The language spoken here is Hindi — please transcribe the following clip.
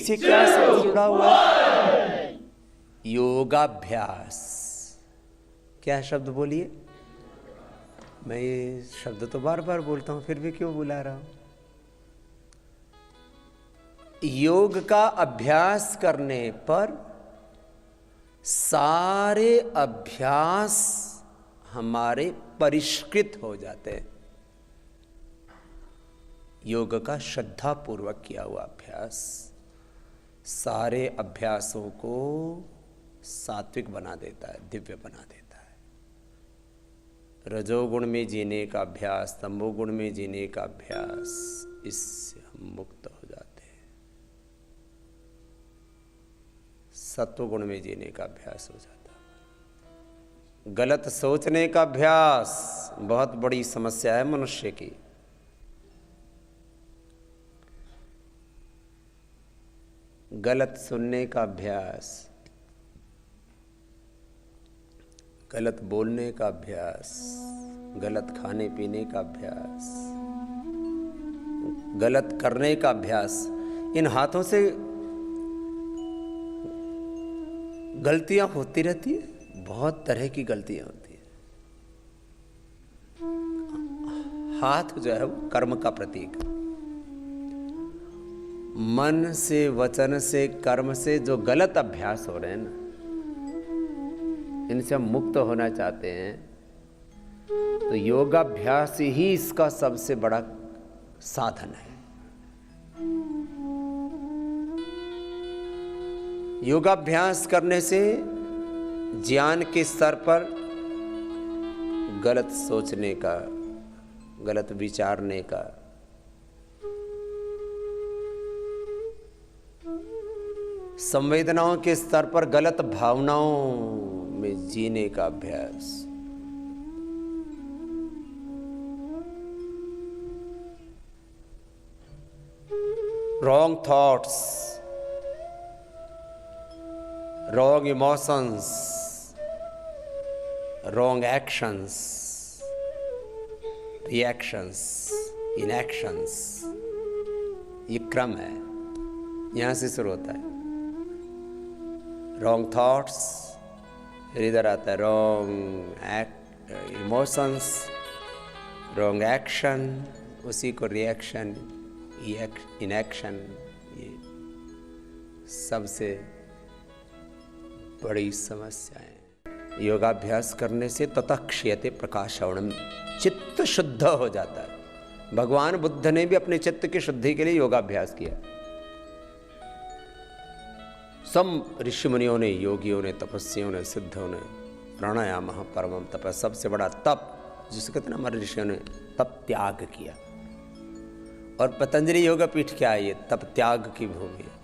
पीछे क्या शब्द जुड़ा हुआ है? योगाभ्यास। क्या शब्द बोलिए? मैं ये शब्द तो बार बार बोलता हूं, फिर भी क्यों बुला रहा हूं? योग का अभ्यास करने पर सारे अभ्यास हमारे परिष्कृत हो जाते हैं। योग का श्रद्धा पूर्वक किया हुआ अभ्यास सारे अभ्यासों को सात्विक बना देता है, दिव्य बना देता है। रजोगुण में जीने का अभ्यास, तमोगुण में जीने का अभ्यास, इससे हम मुक्त हो जाते हैं। सत्वगुण में जीने का अभ्यास हो जाता है। गलत सोचने का अभ्यास बहुत बड़ी समस्या है मनुष्य की। गलत सुनने का अभ्यास, गलत बोलने का अभ्यास, गलत खाने पीने का अभ्यास, गलत करने का अभ्यास। इन हाथों से गलतियां होती रहती है, बहुत तरह की गलतियां होती है। हाथ जो है वो कर्म का प्रतीक है। मन से, वचन से, कर्म से जो गलत अभ्यास हो रहे हैं ना, इनसे हम मुक्त होना चाहते हैं तो योगाभ्यास ही इसका सबसे बड़ा साधन है। योगाभ्यास करने से ज्ञान के स्तर पर गलत सोचने का, गलत विचारने का, संवेदनाओं के स्तर पर गलत भावनाओं में जीने का अभ्यास, wrong thoughts, wrong emotions, wrong actions, reactions, इनएक्शंस, ये क्रम है, यहां से शुरू होता है। रॉन्ग थॉट्स, फिर इधर आता है रॉन्ग इमोशंस, रॉन्ग एक्शन, उसी को रिएक्शन, इनएक्शन, ये सबसे बड़ी समस्या है। योगाभ्यास करने से ततः क्षीयते प्रकाशवणम, चित्त शुद्ध हो जाता है। भगवान बुद्ध ने भी अपने चित्त की शुद्धि के लिए योगाभ्यास किया। सब ऋषि मुनियों ने, योगियों ने, तपस्वियों ने, सिद्धों ने प्राणायाम परमम तप, सबसे बड़ा तप जिसको कहते हैं हमारे ऋषियों ने तप त्याग किया। और पतंजलि योगपीठ क्या है? ये तप त्याग की भूमि है।